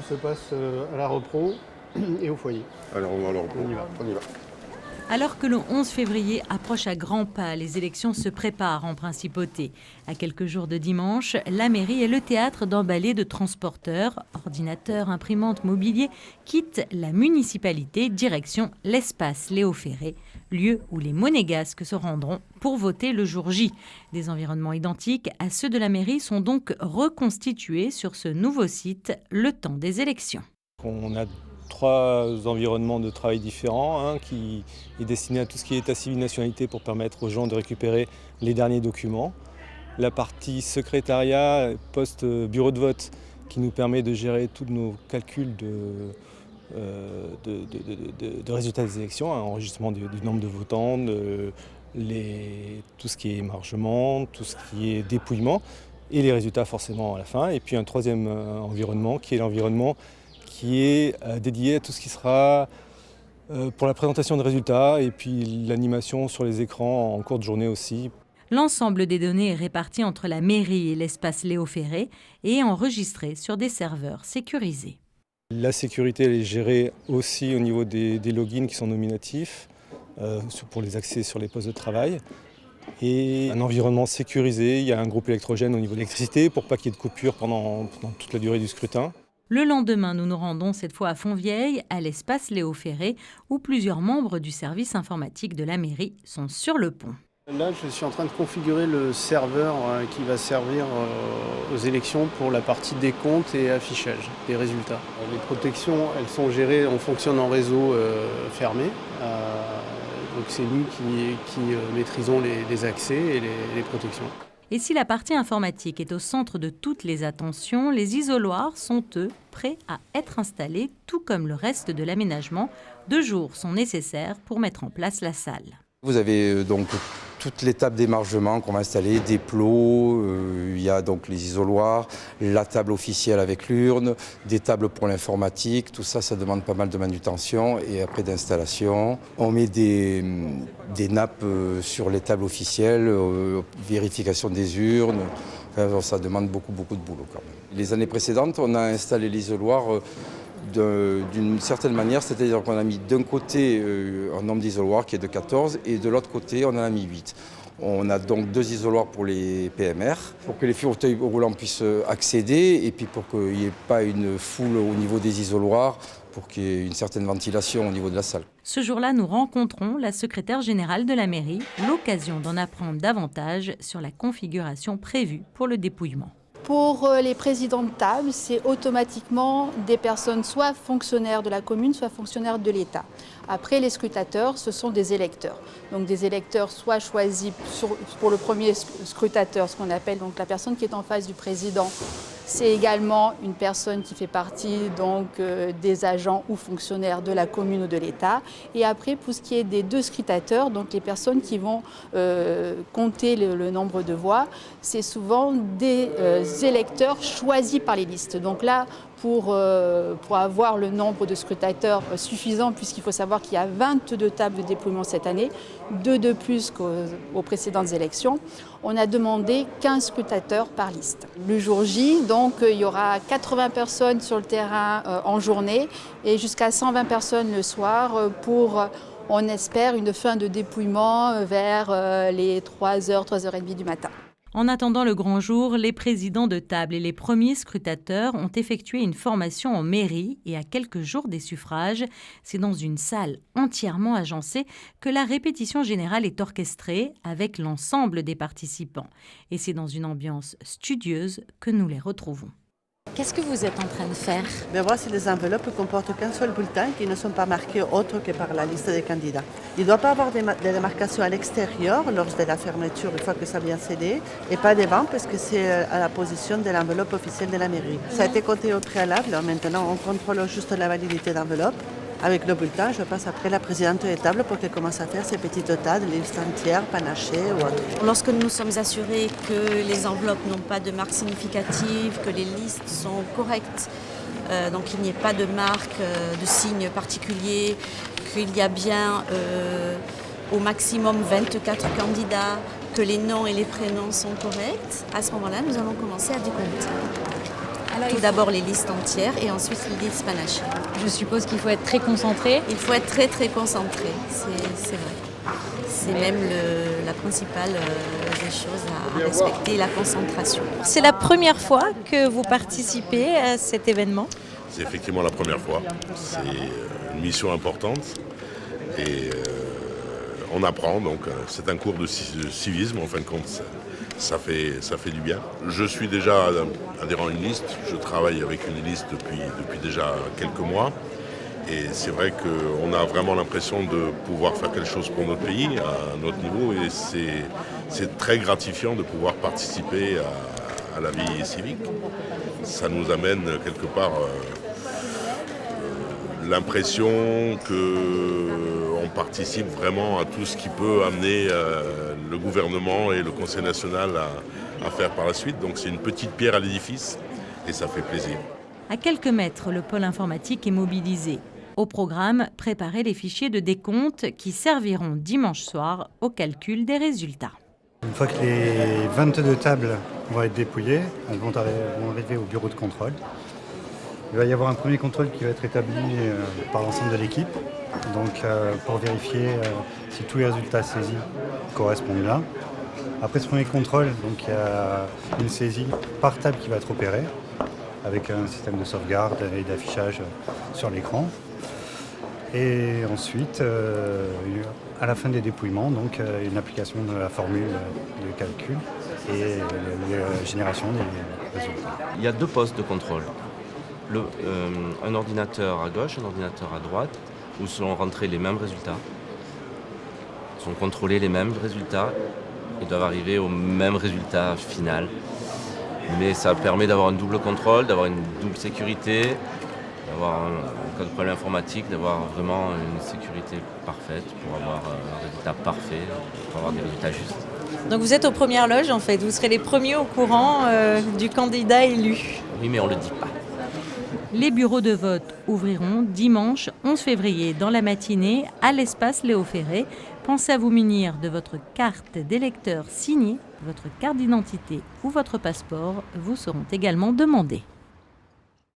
se passe à la repro et au foyer. Alors on va à la repro. On y va. Alors que le 11 février approche à grands pas, les élections se préparent en principauté. À quelques jours de dimanche, la mairie est le théâtre d'emballés de transporteurs, ordinateurs, imprimantes, mobilier, quittent la municipalité direction l'espace Léo Ferré, lieu où les monégasques se rendront pour voter le jour J. Des environnements identiques à ceux de la mairie sont donc reconstitués sur ce nouveau site le temps des élections. On a 3 environnements de travail différents, un qui est destiné à tout ce qui est état civil nationalité pour permettre aux gens de récupérer les derniers documents. La partie secrétariat, poste bureau de vote qui nous permet de gérer tous nos calculs de résultats des élections, enregistrement du nombre de votants, tout ce qui est émargement, tout ce qui est dépouillement et les résultats forcément à la fin. Et puis un troisième environnement qui est l'environnement qui est dédié à tout ce qui sera pour la présentation des résultats et puis l'animation sur les écrans en cours de journée aussi. L'ensemble des données est réparti entre la mairie et l'espace Léo Ferré et enregistré sur des serveurs sécurisés. La sécurité elle est gérée aussi au niveau des logins qui sont nominatifs pour les accès sur les postes de travail. Et un environnement sécurisé, il y a un groupe électrogène au niveau de l'électricité pour pas qu'il y ait de coupure pendant toute la durée du scrutin. Le lendemain, nous nous rendons cette fois à Fontvieille, à l'espace Léo Ferré, où plusieurs membres du service informatique de la mairie sont sur le pont. Là, je suis en train de configurer le serveur qui va servir aux élections pour la partie décompte et affichage des résultats. Les protections, elles sont gérées, on fonctionne en réseau fermé. Donc c'est nous qui maîtrisons les accès et les protections. Et si la partie informatique est au centre de toutes les attentions, les isoloirs sont, eux, prêts à être installés, tout comme le reste de l'aménagement. 2 jours sont nécessaires pour mettre en place la salle. Vous avez donc toute l'étape d'émargement qu'on va installer, des plots, il y a donc les isoloirs, la table officielle avec l'urne, des tables pour l'informatique, tout ça, ça demande pas mal de manutention et après d'installation. On met des nappes sur les tables officielles, vérification des urnes, enfin, ça demande beaucoup de boulot quand même. Les années précédentes, on a installé l'isoloir d'une certaine manière, c'est-à-dire qu'on a mis d'un côté un nombre d'isoloirs qui est de 14 et de l'autre côté on en a mis 8. On a donc 2 isoloirs pour les PMR, pour que les fauteuils roulants puissent accéder et puis pour qu'il n'y ait pas une foule au niveau des isoloirs, pour qu'il y ait une certaine ventilation au niveau de la salle. Ce jour-là, nous rencontrons la secrétaire générale de la mairie, l'occasion d'en apprendre davantage sur la configuration prévue pour le dépouillement. Pour les présidents de table, c'est automatiquement des personnes soit fonctionnaires de la commune, soit fonctionnaires de l'État. Après, les scrutateurs, ce sont des électeurs. Donc des électeurs soit choisis pour le premier scrutateur, ce qu'on appelle donc la personne qui est en face du président. C'est également une personne qui fait partie donc, des agents ou fonctionnaires de la commune ou de l'État. Et après, pour ce qui est des 2 scrutateurs, donc les personnes qui vont compter le nombre de voix, c'est souvent des électeurs choisis par les listes. Donc là, pour avoir le nombre de scrutateurs suffisant, puisqu'il faut savoir qu'il y a 22 tables de dépouillement cette année, 2 de plus qu'aux précédentes élections, on a demandé 15 scrutateurs par liste. Le jour J, donc, il y aura 80 personnes sur le terrain en journée et jusqu'à 120 personnes le soir pour, on espère, une fin de dépouillement vers les 3h, 3h30 du matin. En attendant le grand jour, les présidents de table et les premiers scrutateurs ont effectué une formation en mairie et à quelques jours des suffrages, c'est dans une salle entièrement agencée que la répétition générale est orchestrée avec l'ensemble des participants. Et c'est dans une ambiance studieuse que nous les retrouvons. Qu'est-ce que vous êtes en train de faire? Voici les enveloppes ne comportent qu'un seul bulletin qui ne sont pas marqués autre que par la liste des candidats. Il ne doit pas avoir des démarcations à l'extérieur lors de la fermeture une fois que ça vient céder et pas devant parce que c'est à la position de l'enveloppe officielle de la mairie. Ça a été compté au préalable, maintenant on contrôle juste la validité d'enveloppe. Avec le bulletin, je passe après la présidente de table pour qu'elle commence à faire ses petites tas de listes entières, panachées ou autres. Lorsque nous nous sommes assurés que les enveloppes n'ont pas de marque significative, que les listes sont correctes, donc il n'y ait pas de marque, de signe particulier, qu'il y a bien au maximum 24 candidats, que les noms et les prénoms sont corrects, à ce moment-là, nous allons commencer à décompter. Tout d'abord les listes entières et ensuite les listes panachées. Je suppose qu'il faut être très concentré. Il faut être très très concentré, c'est vrai. C'est même la principale des choses à respecter, la concentration. C'est la première fois que vous participez à cet événement? C'est effectivement la première fois. C'est une mission importante et on apprend. Donc c'est un cours de civisme en fin de compte. Ça fait du bien. Je suis déjà adhérent à une liste. Je travaille avec une liste depuis déjà quelques mois. Et c'est vrai qu'on a vraiment l'impression de pouvoir faire quelque chose pour notre pays, à notre niveau. Et c'est très gratifiant de pouvoir participer à la vie civique. Ça nous amène quelque part l'impression qu'on participe vraiment à tout ce qui peut amener le gouvernement et le Conseil national à faire par la suite. Donc c'est une petite pierre à l'édifice et ça fait plaisir. À quelques mètres, le pôle informatique est mobilisé. Au programme, préparer les fichiers de décompte qui serviront dimanche soir au calcul des résultats. Une fois que les 22 tables vont être dépouillées, elles vont arriver au bureau de contrôle. Il va y avoir un premier contrôle qui va être établi par l'ensemble de l'équipe, donc pour vérifier si tous les résultats saisis correspondent bien. Après ce premier contrôle, donc, il y a une saisie par table qui va être opérée, avec un système de sauvegarde et d'affichage sur l'écran. Et ensuite, à la fin des dépouillements, donc, une application de la formule de calcul et la génération des résultats. Il y a 2 postes de contrôle. Un ordinateur à gauche, un ordinateur à droite, où seront rentrés les mêmes résultats, sont contrôlés les mêmes résultats, ils doivent arriver au même résultat final. Mais ça permet d'avoir un double contrôle, d'avoir une double sécurité, d'avoir un cas de problème informatique, d'avoir vraiment une sécurité parfaite pour avoir un résultat parfait, pour avoir des résultats justes. Donc vous êtes aux premières loges en fait, vous serez les premiers au courant du candidat élu. Oui, mais on ne le dit pas. Les bureaux de vote ouvriront dimanche 11 février dans la matinée à l'espace Léo Ferré. Pensez à vous munir de votre carte d'électeur signée, votre carte d'identité ou votre passeport vous seront également demandés.